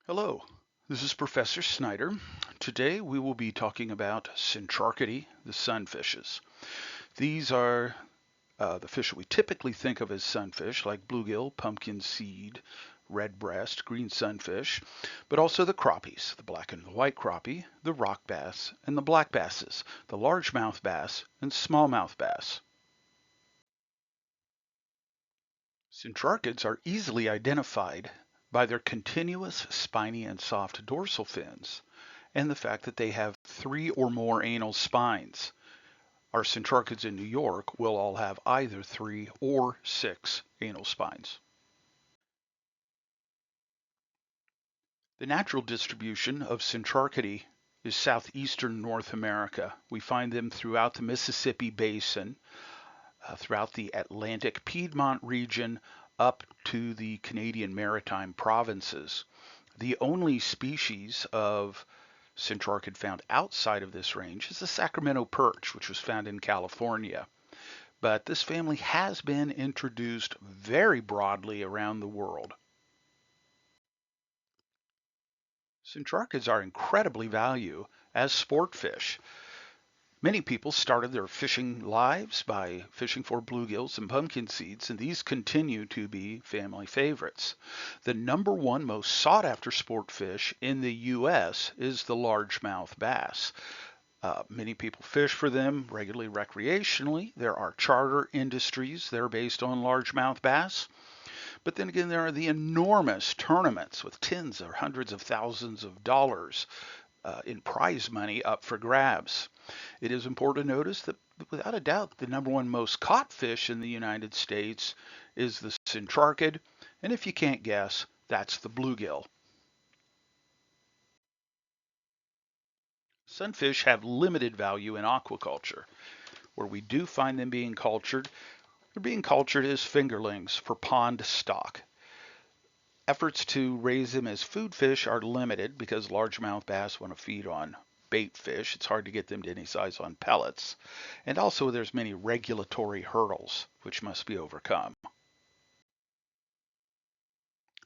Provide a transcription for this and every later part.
Hello, this is Professor Snyder. Today we will be talking about Centrarchidae, the sunfishes. These are the fish we typically think of as sunfish, like bluegill, pumpkin seed, red breast, green sunfish, but also the crappies, the black and the white crappie, the rock bass, and the black basses, the largemouth bass, and smallmouth bass. Centrarchids are easily identified by their continuous spiny and soft dorsal fins and the fact that they have 3 or more anal spines. Our centrarchids in New York will all have either 3 or 6 anal spines. The natural distribution of Centrarchidae is southeastern North America. We find them throughout the Mississippi Basin, throughout the Atlantic Piedmont region, up to the Canadian Maritime provinces. The only species of centrarchid found outside of this range is the Sacramento perch, which was found in California. But this family has been introduced very broadly around the world. Centrarchids are incredibly valued as sport fish. Many people started their fishing lives by fishing for bluegills and pumpkin seeds, and these continue to be family favorites. The number one most sought after sport fish in the U.S. is the largemouth bass. Many people fish for them regularly recreationally. There are charter industries that are based on largemouth bass. But then again, there are the enormous tournaments with tens or hundreds of thousands of dollars in prize money up for grabs. It is important to notice that without a doubt, the number one most caught fish in the United States is the centrarchid. And if you can't guess, that's the bluegill. Sunfish have limited value in aquaculture. Where we do find them being cultured, they're being cultured as fingerlings for pond stock. Efforts to raise them as food fish are limited because largemouth bass want to feed on bait fish. It's hard to get them to any size on pellets. And also there's many regulatory hurdles which must be overcome.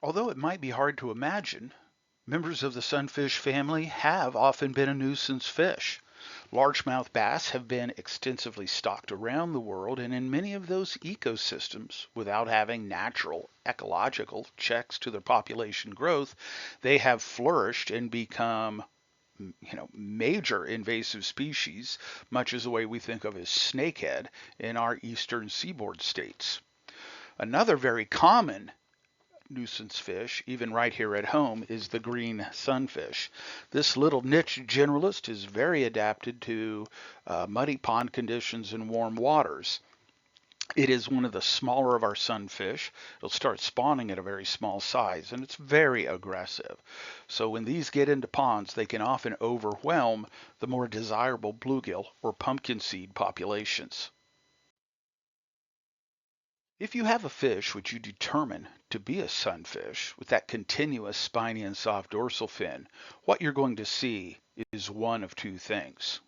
Although it might be hard to imagine, members of the sunfish family have often been a nuisance fish. Largemouth bass have been extensively stocked around the world, and in many of those ecosystems, without having natural ecological checks to their population growth, they have flourished and become major invasive species, much as the way we think of as snakehead in our eastern seaboard states. Another very common nuisance fish, even right here at home, is the green sunfish. This little niche generalist is very adapted to muddy pond conditions and warm waters. It is one of the smaller of our sunfish. It'll start spawning at a very small size, and it's very aggressive. So when these get into ponds, they can often overwhelm the more desirable bluegill or pumpkin seed populations. If you have a fish which you determine to be a sunfish with that continuous spiny and soft dorsal fin, what you're going to see is one of two things.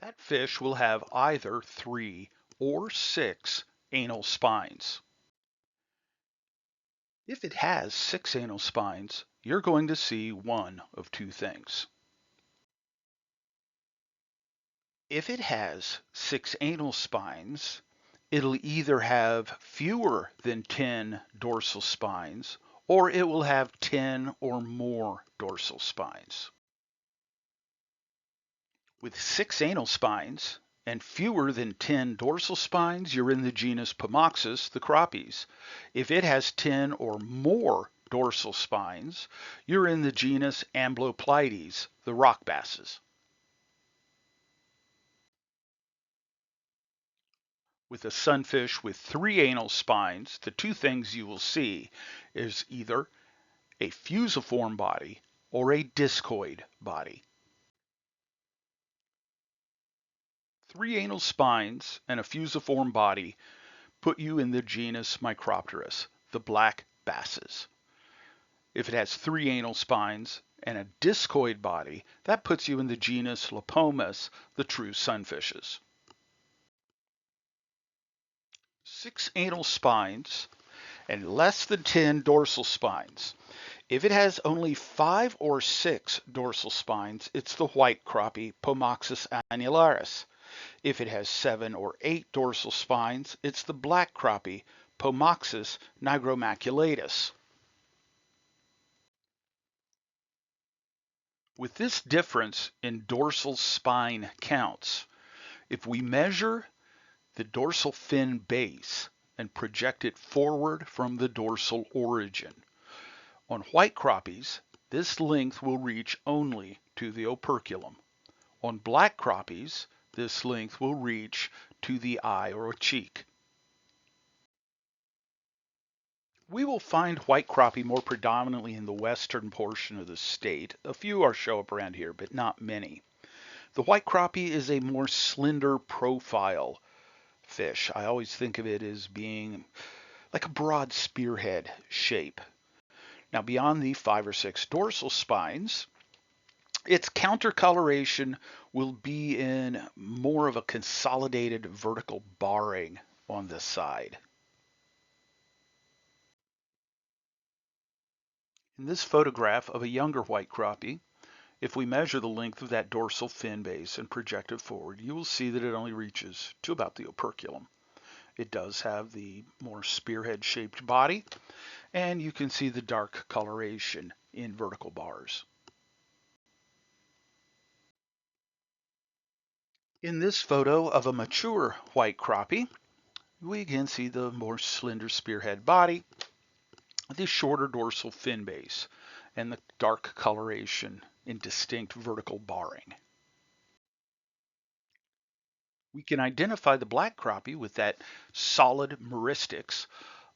That fish will have either 3 or 6 anal spines. If it has 6 anal spines, you're going to see one of two things. If it has 6 anal spines, it'll either have fewer than 10 dorsal spines, or it will have 10 or more dorsal spines. With 6 anal spines and fewer than 10 dorsal spines, you're in the genus Pomoxis, the crappies. If it has 10 or more dorsal spines, you're in the genus Amblopleiades, the rockbasses. With a sunfish with 3 anal spines, the two things you will see is either a fusiform body or a discoid body. 3 anal spines and a fusiform body put you in the genus Micropterus, the black basses. If it has 3 anal spines and a discoid body, that puts you in the genus Lepomis, the true sunfishes. 6 anal spines and less than 10 dorsal spines. If it has only 5 or 6 dorsal spines, it's the white crappie, Pomoxis annularis. If it has 7 or 8 dorsal spines, it's the black crappie, Pomoxis nigromaculatus. With this difference in dorsal spine counts, if we measure the dorsal fin base and project it forward from the dorsal origin, on white crappies, this length will reach only to the operculum. On black crappies, this length will reach to the eye or cheek. We will find white crappie more predominantly in the western portion of the state. A few are show up around here, but not many. The white crappie is a more slender profile fish. I always think of it as being like a broad spearhead shape. Now, beyond the 5 or 6 dorsal spines, its countercoloration will be in more of a consolidated vertical barring on the side. In this photograph of a younger white crappie, if we measure the length of that dorsal fin base and project it forward, you will see that it only reaches to about the operculum. It does have the more spearhead-shaped body, and you can see the dark coloration in vertical bars. In this photo of a mature white crappie, we again see the more slender spearhead body, the shorter dorsal fin base, and the dark coloration in distinct vertical barring. We can identify the black crappie with that solid meristics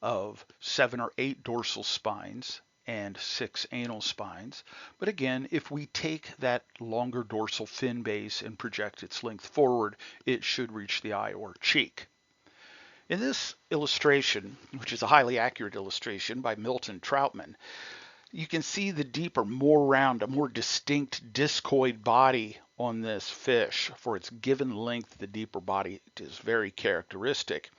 of 7 or 8 dorsal spines and 6 anal spines. But again, if we take that longer dorsal fin base and project its length forward, it should reach the eye or cheek. In this illustration, which is a highly accurate illustration by Milton Troutman, you can see the deeper, more round, a more distinct discoid body on this fish. For its given length, the deeper body is very characteristic.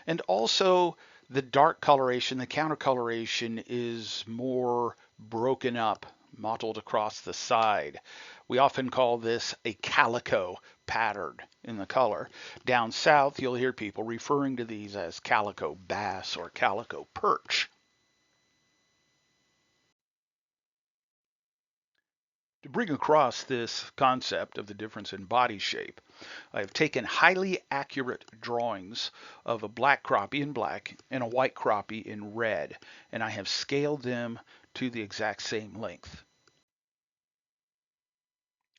And also the dark coloration, the countercoloration is more broken up, mottled across the side. We often call this a calico pattern in the color. Down south, you'll hear people referring to these as calico bass or calico perch. To bring across this concept of the difference in body shape, I have taken highly accurate drawings of a black crappie in black and a white crappie in red, and I have scaled them to the exact same length.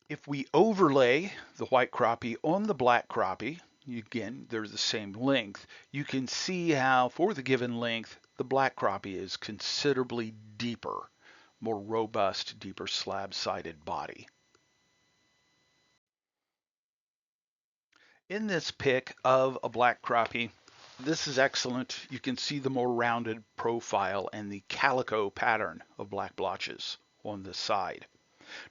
If we overlay the white crappie on the black crappie, again, they're the same length, you can see how, for the given length, the black crappie is considerably deeper, more robust, deeper slab-sided body. In this pic of a black crappie, this is excellent. You can see the more rounded profile and the calico pattern of black blotches on the side.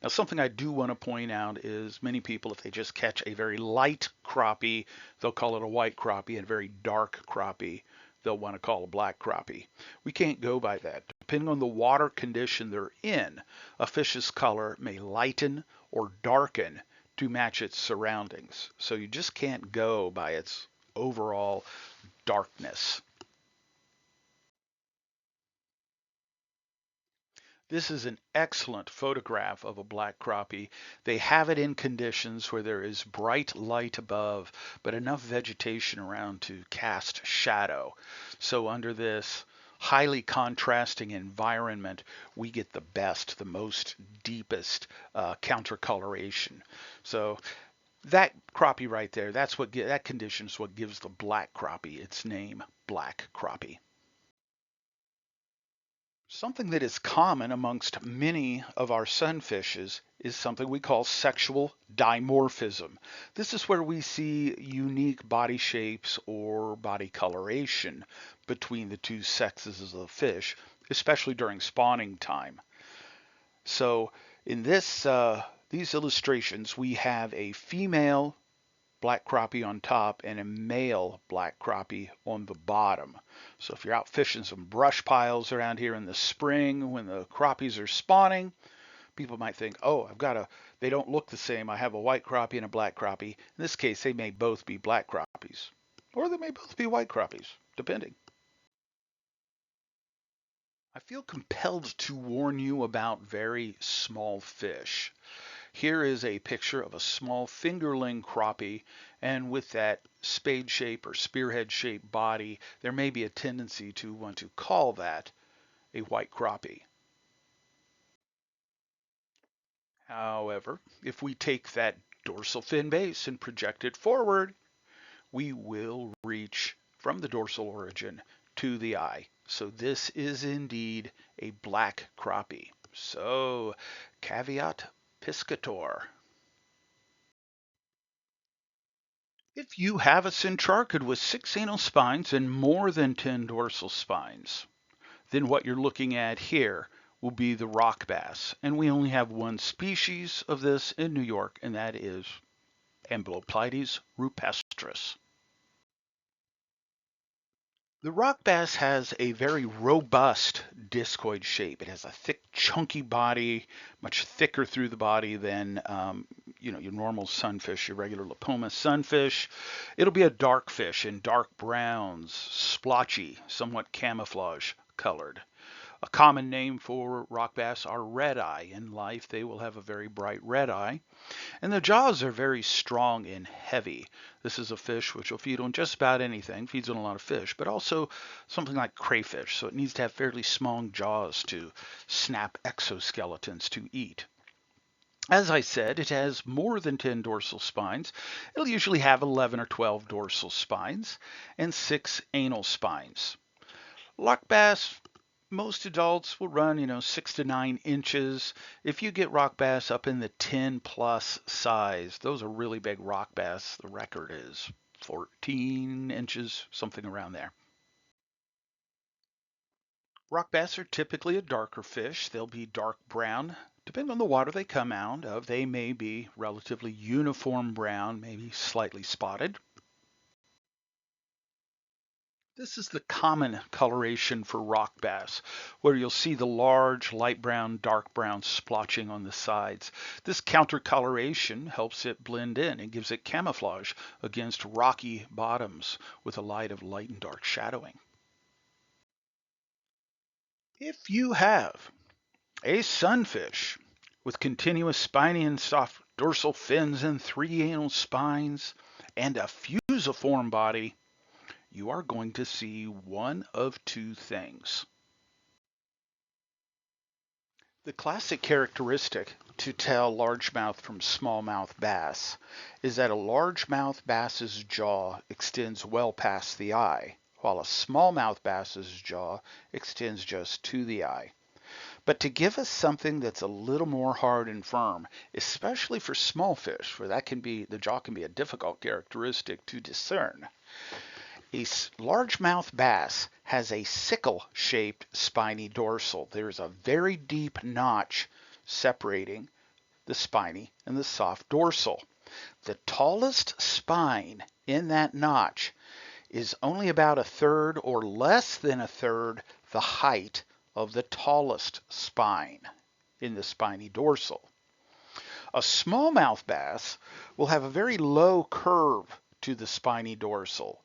Now, something I do want to point out is many people, if they just catch a very light crappie, they'll call it a white crappie, and a very dark crappie, they'll want to call a black crappie. We can't go by that. Depending on the water condition they're in, a fish's color may lighten or darken to match its surroundings. So you just can't go by its overall darkness. This is an excellent photograph of a black crappie. They have it in conditions where there is bright light above, but enough vegetation around to cast shadow. So under this highly contrasting environment, we get the best, the most deepest countercoloration. So that crappie right there, that condition is what gives the black crappie its name, black crappie. Something that is common amongst many of our sunfishes is something we call sexual dimorphism. This is where we see unique body shapes or body coloration between the two sexes of the fish, especially during spawning time. So in these illustrations, we have a female black crappie on top and a male black crappie on the bottom. So if you're out fishing some brush piles around here in the spring when the crappies are spawning, people might think, oh, they don't look the same. I have a white crappie and a black crappie. In this case, they may both be black crappies, or they may both be white crappies, depending. I feel compelled to warn you about very small fish. Here is a picture of a small fingerling crappie, and with that spade shape or spearhead shaped body, there may be a tendency to want to call that a white crappie. However, if we take that dorsal fin base and project it forward, we will reach from the dorsal origin to the eye. So this is indeed a black crappie. So caveat piscator. If you have a centrarchid with 6 anal spines and more than 10 dorsal spines, then what you're looking at here will be the rock bass. And we only have one species of this in New York, and that is Amblopilides rupestris. The rock bass has a very robust discoid shape. It has a thick, chunky body, much thicker through the body than your normal sunfish, your regular Lapoma sunfish. It'll be a dark fish in dark browns, splotchy, somewhat camouflage colored. A common name for rock bass are red eye. In life, they will have a very bright red eye. And the jaws are very strong and heavy. This is a fish which will feed on just about anything, feeds on a lot of fish, but also something like crayfish. So it needs to have fairly small jaws to snap exoskeletons to eat. As I said, it has more than 10 dorsal spines. It'll usually have 11 or 12 dorsal spines and 6 anal spines. Rock bass, most adults will run, 6 to 9 inches. If you get rock bass up in the 10 plus size, those are really big rock bass. The record is 14 inches, something around there. Rock bass are typically a darker fish. They'll be dark brown. Depending on the water they come out of, they may be relatively uniform brown, maybe slightly spotted. This is the common coloration for rock bass, where you'll see the large light brown, dark brown splotching on the sides. This countercoloration helps it blend in and gives it camouflage against rocky bottoms with a light of light and dark shadowing. If you have a sunfish with continuous spiny and soft dorsal fins and 3 anal spines and a fusiform body, you are going to see one of 2 things. The classic characteristic to tell largemouth from smallmouth bass is that a largemouth bass's jaw extends well past the eye, while a smallmouth bass's jaw extends just to the eye. But to give us something that's a little more hard and firm, especially for small fish, where the jaw can be a difficult characteristic to discern, a largemouth bass has a sickle-shaped spiny dorsal. There's a very deep notch separating the spiny and the soft dorsal. The tallest spine in that notch is only about a third or less than a third the height of the tallest spine in the spiny dorsal. A smallmouth bass will have a very low curve to the spiny dorsal.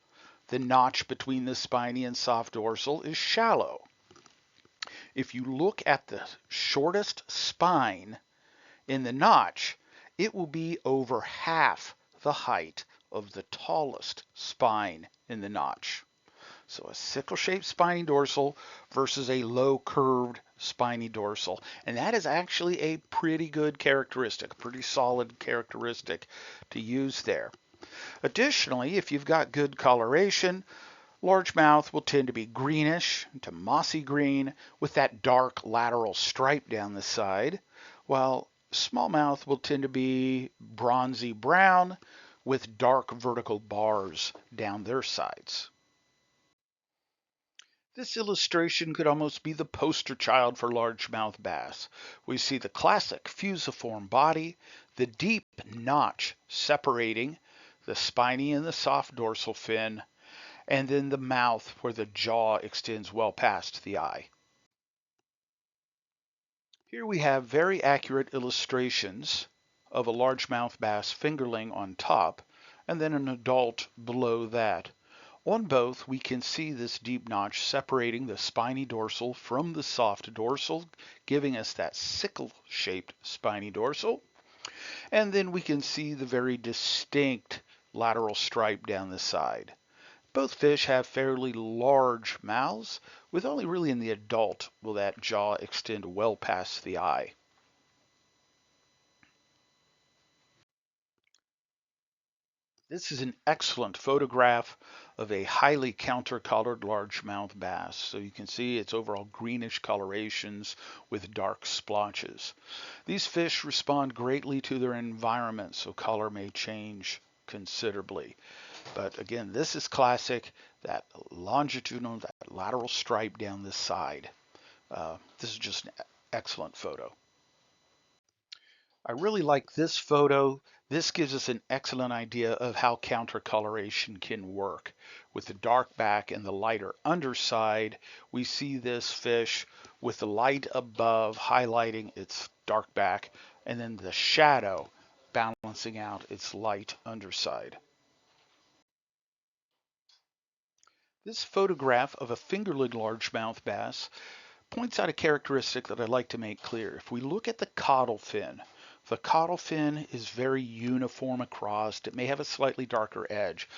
The notch between the spiny and soft dorsal is shallow. If you look at the shortest spine in the notch, it will be over half the height of the tallest spine in the notch. So a sickle-shaped spiny dorsal versus a low curved spiny dorsal. And that is actually a pretty good characteristic, a pretty solid characteristic to use there. Additionally, if you've got good coloration, largemouth will tend to be greenish to mossy green with that dark lateral stripe down the side, while smallmouth will tend to be bronzy brown with dark vertical bars down their sides. This illustration could almost be the poster child for largemouth bass. We see the classic fusiform body, the deep notch separating the spiny and the soft dorsal fin, and then the mouth where the jaw extends well past the eye. Here we have very accurate illustrations of a largemouth bass fingerling on top and then an adult below that. On both, we can see this deep notch separating the spiny dorsal from the soft dorsal, giving us that sickle-shaped spiny dorsal. And then we can see the very distinct lateral stripe down the side. Both fish have fairly large mouths, with only really in the adult will that jaw extend well past the eye. This is an excellent photograph of a highly countercolored largemouth bass. So you can see its overall greenish colorations with dark splotches. These fish respond greatly to their environment, so color may change considerably. But again, this is classic, that longitudinal, that lateral stripe down the side. This is just an excellent photo. I really like this photo. This gives us an excellent idea of how countercoloration can work. With the dark back and the lighter underside, we see this fish with the light above highlighting its dark back, and then the shadow balancing out its light underside. This photograph of a fingerling largemouth bass points out a characteristic that I'd like to make clear. If we look at the caudal fin, the caudal fin is very uniform across. It may have a slightly darker edge,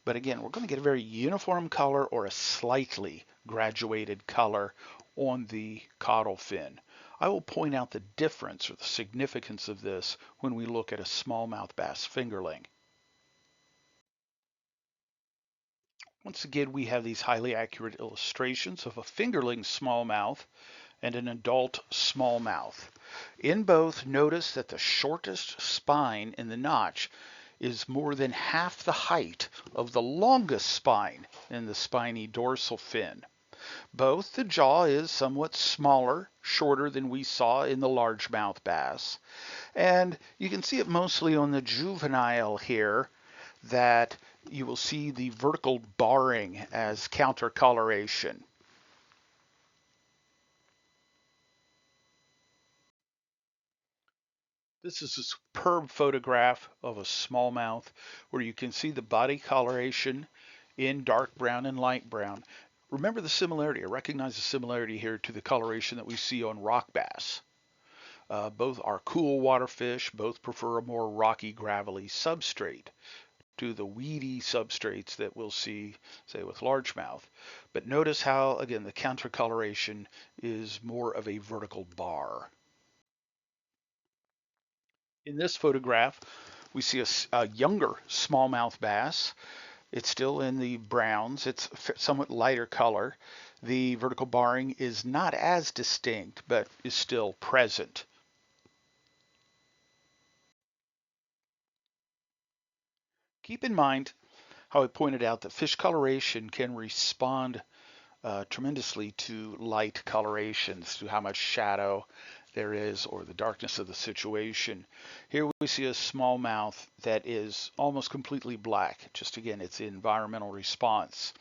but again, we're going to get a very uniform color or a slightly graduated color on the caudal fin. I will point out the difference or the significance of this when we look at a smallmouth bass fingerling. Once again, we have these highly accurate illustrations of a fingerling smallmouth and an adult smallmouth. In both, notice that the shortest spine in the notch is more than half the height of the longest spine in the spiny dorsal fin. Both, the jaw is somewhat smaller, shorter than we saw in the largemouth bass. And you can see it mostly on the juvenile here, that you will see the vertical barring as countercoloration. This is a superb photograph of a smallmouth where you can see the body coloration in dark brown and light brown. Remember the similarity. I recognize the similarity here to the coloration that we see on rock bass. Both are cool water fish. Both prefer a more rocky, gravelly substrate to the weedy substrates that we'll see, say, with largemouth. But notice how, again, the countercoloration is more of a vertical bar. In this photograph, we see a younger smallmouth bass. It's still in the browns. It's somewhat lighter color. The vertical barring is not as distinct, but is still present. Keep in mind how I pointed out that fish coloration can respond tremendously to light colorations, to how much shadow there is or the darkness of the situation. Here we see a smallmouth that is almost completely black. Just again, it's the environmental response.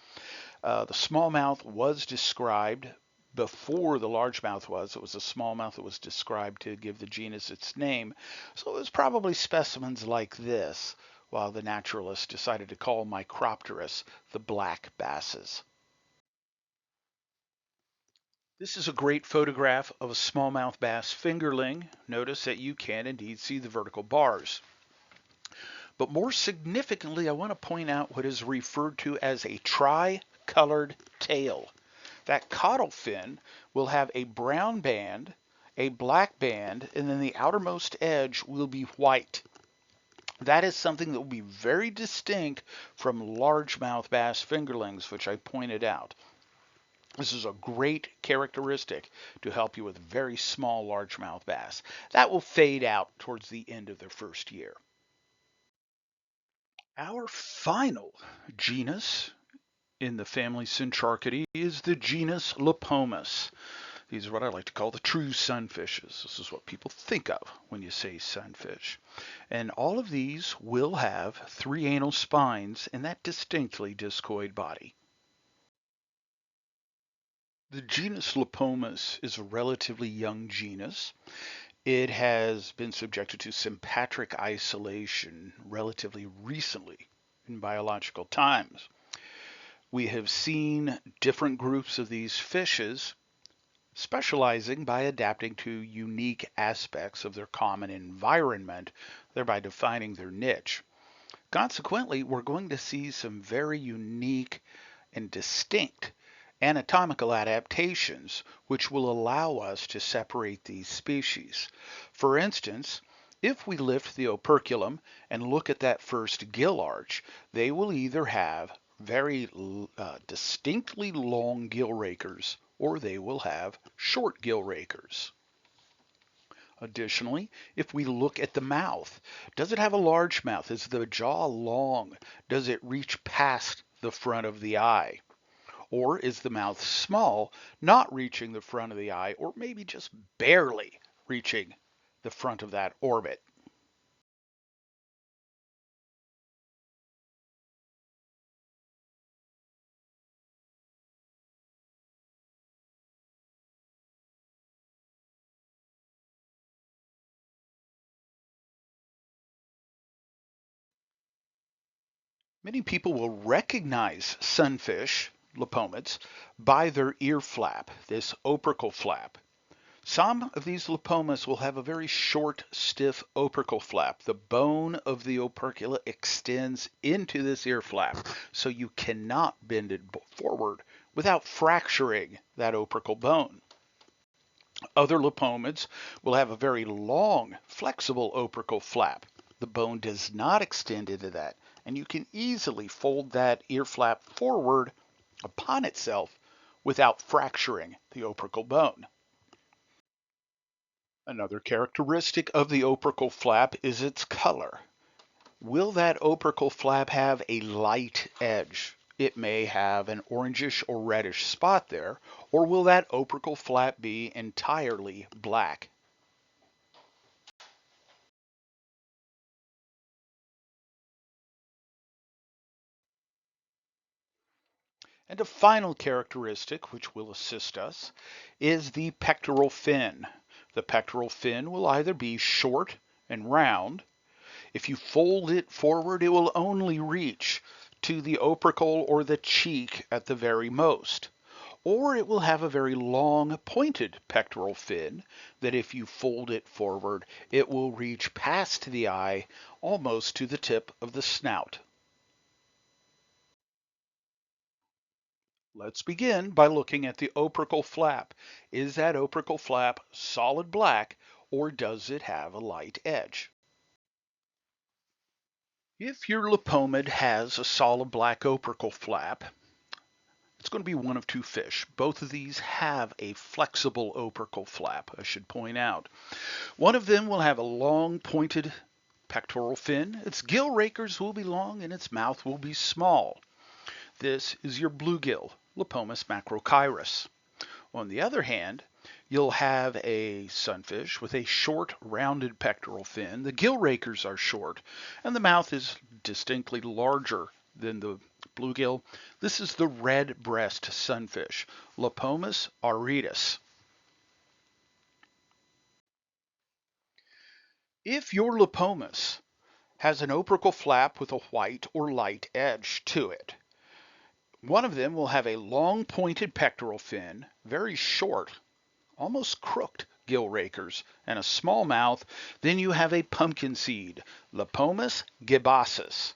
The smallmouth was described before the largemouth was. It was a smallmouth that was described to give the genus its name. So it was probably specimens like this, while the naturalists decided to call Micropterus the black basses. This is a great photograph of a smallmouth bass fingerling. Notice that you can indeed see the vertical bars. But more significantly, I want to point out what is referred to as a tri-colored tail. That caudal fin will have a brown band, a black band, and then the outermost edge will be white. That is something that will be very distinct from largemouth bass fingerlings, which I pointed out. This is a great characteristic to help you with very small largemouth bass. That will fade out towards the end of their first year. Our final genus in the family Centrarchidae is the genus Lepomus. These are what I like to call the true sunfishes. This is what people think of when you say sunfish. And all of these will have 3 anal spines in that distinctly discoid body. The genus Lepomis is a relatively young genus. It has been subjected to sympatric isolation relatively recently in biological times. We have seen different groups of these fishes specializing by adapting to unique aspects of their common environment, thereby defining their niche. Consequently, we're going to see some very unique and distinct anatomical adaptations which will allow us to separate these species. For instance, if we lift the operculum and look at that first gill arch, they will either have very distinctly long gill rakers or they will have short gill rakers. Additionally, if we look at the mouth, does it have a large mouth? Is the jaw long? Does it reach past the front of the eye? Or is the mouth small, not reaching the front of the eye, or maybe just barely reaching the front of that orbit? Many people will recognize sunfish, lepomids, by their ear flap, this opercle flap. Some of these lepomas will have a very short, stiff opercle flap. The bone of the opercula extends into this ear flap, so you cannot bend it forward without fracturing that opercle bone. Other lepomids will have a very long, flexible opercle flap. The bone does not extend into that, and you can easily fold that ear flap forward upon itself without fracturing the opercle bone. Another characteristic of the opercle flap is its color. Will that opercle flap have a light edge? It may have an orangish or reddish spot there, or will that opercle flap be entirely black? And a final characteristic which will assist us is the pectoral fin. The pectoral fin will either be short and round. If you fold it forward, it will only reach to the opercle or the cheek at the very most. Or it will have a very long pointed pectoral fin that if you fold it forward, it will reach past the eye almost to the tip of the snout. Let's begin by looking at the opercle flap. Is that opercle flap solid black or does it have a light edge? If your lepomid has a solid black opercle flap, it's going to be one of two fish. Both of these have a flexible opercle flap, I should point out. One of them will have a long pointed pectoral fin. Its gill rakers will be long and its mouth will be small. This is your bluegill, Lepomis macrochirus. On the other hand, you'll have a sunfish with a short, rounded pectoral fin. The gill rakers are short, and the mouth is distinctly larger than the bluegill. This is the red breast sunfish, Lepomis auritus. If your Lepomis has an opercle flap with a white or light edge to it, one of them will have a long pointed pectoral fin, very short, almost crooked gill rakers, and a small mouth. Then you have a pumpkin seed, Lepomis gibbasus.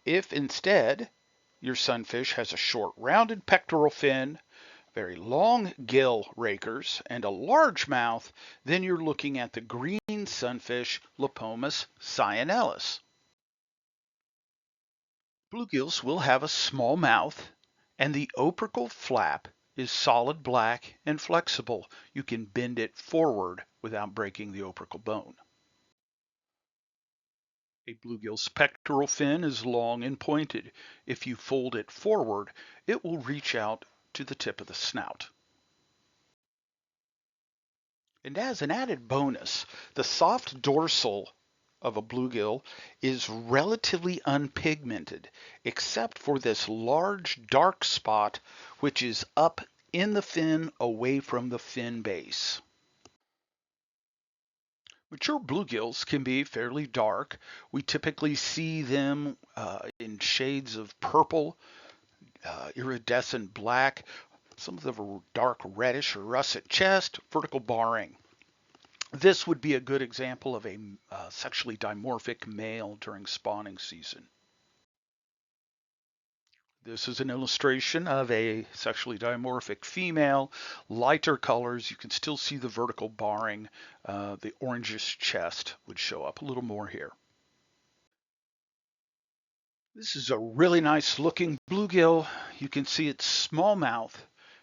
If instead your sunfish has a short rounded pectoral fin, very long gill rakers, and a large mouth, then you're looking at the green sunfish, Lepomis cyanellus. Bluegills will have a small mouth, and the opercle flap is solid black and flexible. You can bend it forward without breaking the opercle bone. A bluegill's pectoral fin is long and pointed. If you fold it forward, it will reach out to the tip of the snout. And as an added bonus, the soft dorsal of a bluegill is relatively unpigmented, except for this large dark spot which is up in the fin away from the fin base. Mature bluegills can be fairly dark. We typically see them in shades of purple, iridescent black. Some of them are dark reddish or russet chest, vertical barring. This would be a good example of a sexually dimorphic male during spawning season. This is an illustration of a sexually dimorphic female, lighter colors. You can still see the vertical barring. The orangish chest would show up a little more here. This is a really nice looking bluegill. You can see its smallmouth.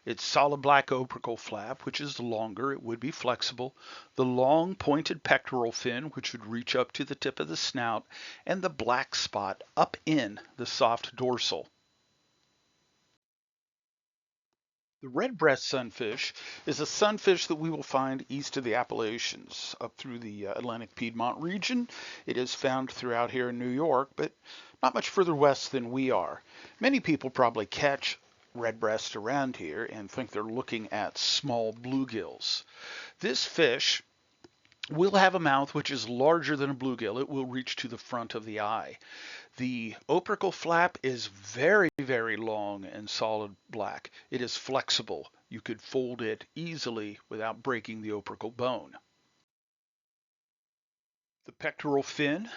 Its solid black opercle flap, which is longer, it would be flexible, the long pointed pectoral fin, which would reach up to the tip of the snout, and the black spot up in the soft dorsal. The red-breast sunfish is a sunfish that we will find east of the Appalachians, up through the Atlantic Piedmont region. It is found throughout here in New York, but not much further west than we are. Many people probably catch redbreast around here and think they're looking at small bluegills. This fish will have a mouth which is larger than a bluegill. It will reach to the front of the eye. The opercle flap is very, very long and solid black. It is flexible. You could fold it easily without breaking the opercle bone. The pectoral fin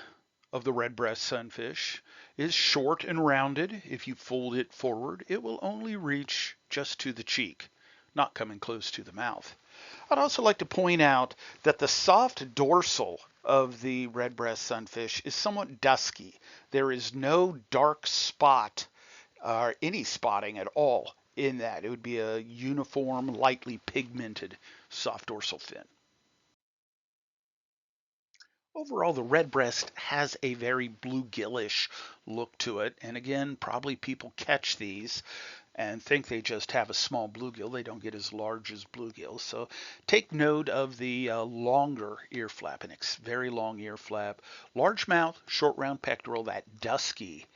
of the red-breast sunfish is short and rounded. If you fold it forward, it will only reach just to the cheek, not coming close to the mouth. I'd also like to point out that the soft dorsal of the red-breast sunfish is somewhat dusky. There is no dark spot or any spotting at all in that. It would be a uniform, lightly pigmented soft dorsal fin. Overall, the redbreast has a very bluegillish look to it. And again, probably people catch these and think they just have a small bluegill. They don't get as large as bluegills. So take note of the longer ear flap, an very long ear flap, large mouth, short round pectoral, that dusky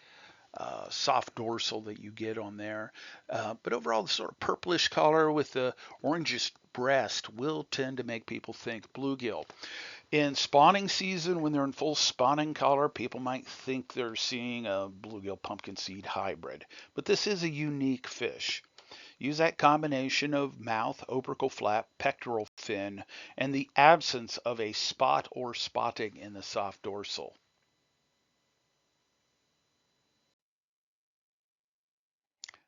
soft dorsal that you get on there. But overall, the sort of purplish color with the orangish breast will tend to make people think bluegill. In spawning season, when they're in full spawning color, people might think they're seeing a bluegill pumpkin seed hybrid. But this is a unique fish. Use that combination of mouth, opercle flap, pectoral fin, and the absence of a spot or spotting in the soft dorsal.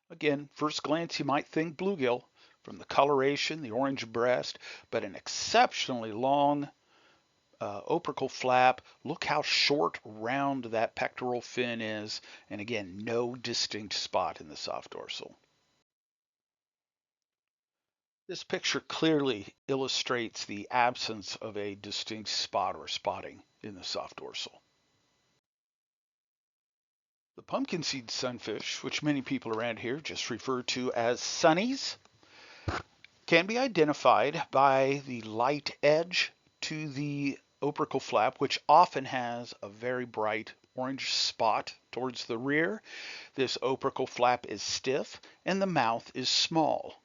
Again, first glance, you might think bluegill from the coloration, the orange breast, but an exceptionally long opercle flap. Look how short, round that pectoral fin is. And again, no distinct spot in the soft dorsal. This picture clearly illustrates the absence of a distinct spot or spotting in the soft dorsal. The pumpkin seed sunfish, which many people around here just refer to as sunnies, can be identified by the light edge to the opercle flap, which often has a very bright orange spot towards the rear. This opercle flap is stiff and the mouth is small.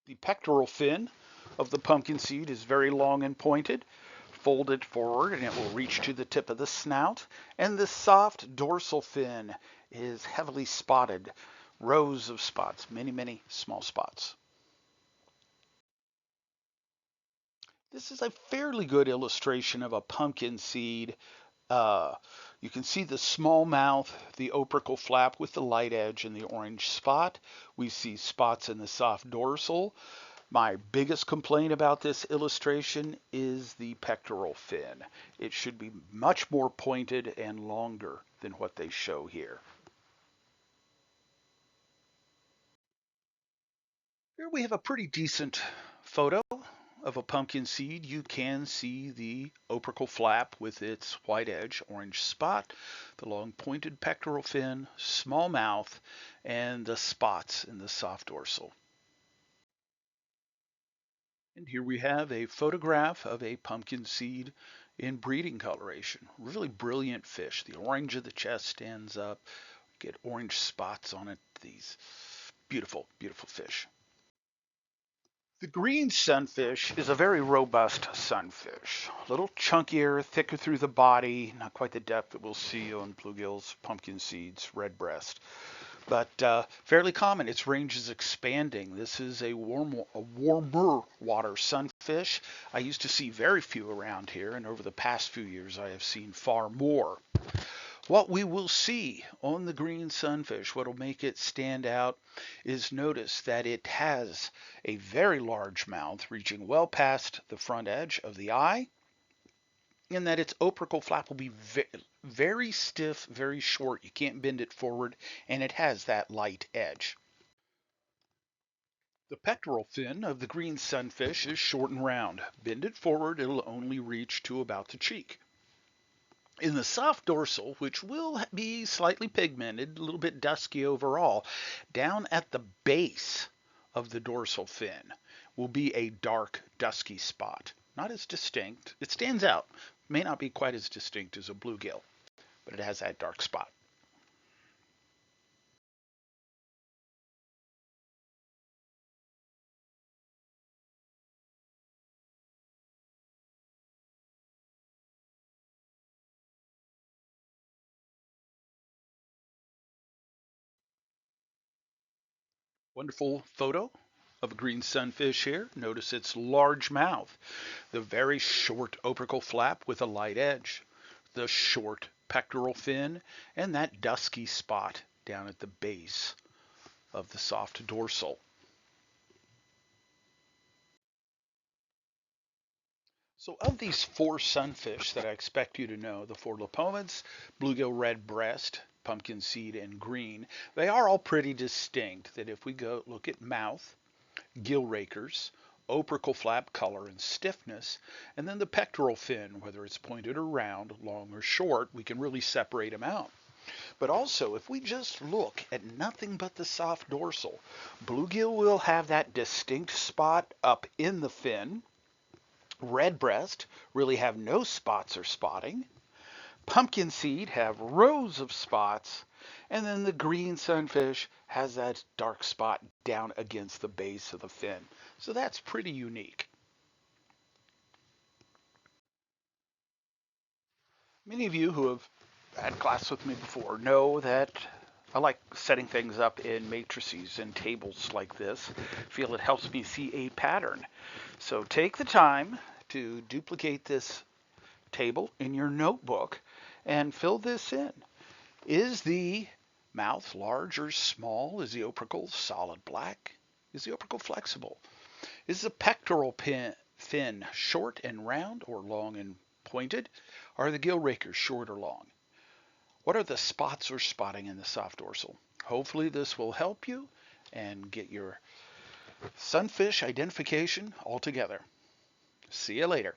The pectoral fin of the pumpkin seed is very long and pointed. Fold it forward and it will reach to the tip of the snout. And the soft dorsal fin is heavily spotted. Rows of spots, many, many small spots. This is a fairly good illustration of a pumpkin seed. You can see the small mouth, the opercle flap with the light edge and the orange spot. We see spots in the soft dorsal. My biggest complaint about this illustration is the pectoral fin. It should be much more pointed and longer than what they show here. Here we have a pretty decent photo of a pumpkin seed. You can see the opercle flap with its white edge, orange spot, the long pointed pectoral fin, small mouth, and the spots in the soft dorsal. And here we have a photograph of a pumpkin seed in breeding coloration. Really brilliant fish. The orange of the chest stands up. Get orange spots on it. These beautiful, beautiful fish. The green sunfish is a very robust sunfish. A little chunkier, thicker through the body, not quite the depth that we'll see on bluegills, pumpkin seeds, redbreast, but fairly common. Its range is expanding. This is a warmer water sunfish. I used to see very few around here, and over the past few years I have seen far more. What we will see on the green sunfish, what will make it stand out, is notice that it has a very large mouth reaching well past the front edge of the eye, and that its opercle flap will be very stiff, very short. You can't bend it forward, and it has that light edge. The pectoral fin of the green sunfish is short and round. Bend it forward, it'll only reach to about the cheek. In the soft dorsal, which will be slightly pigmented, a little bit dusky overall, down at the base of the dorsal fin will be a dark, dusky spot. Not as distinct. It stands out. May not be quite as distinct as a bluegill, but it has that dark spot. Wonderful photo of a green sunfish here. Notice its large mouth, the very short opercle flap with a light edge, the short pectoral fin, and that dusky spot down at the base of the soft dorsal. So of these four sunfish that I expect you to know, the four lipomids, bluegill redbreast, pumpkin seed, and green, they are all pretty distinct. That if we go look at mouth, gill rakers, opercle flap color and stiffness, and then the pectoral fin, whether it's pointed or round, long or short, we can really separate them out. But also, if we just look at nothing but the soft dorsal, bluegill will have that distinct spot up in the fin. Redbreast really have no spots or spotting. Pumpkin seed have rows of spots. And then the green sunfish has that dark spot down against the base of the fin. So that's pretty unique. Many of you who have had class with me before know that I like setting things up in matrices and tables like this. I feel it helps me see a pattern. So take the time to duplicate this table in your notebook and fill this in. Is the mouth large or small? Is the opercle solid black? Is the opercle flexible? Is the pectoral fin short and round or long and pointed? Are the gill rakers short or long? What are the spots or spotting in the soft dorsal? Hopefully this will help you and get your sunfish identification all together. See you later.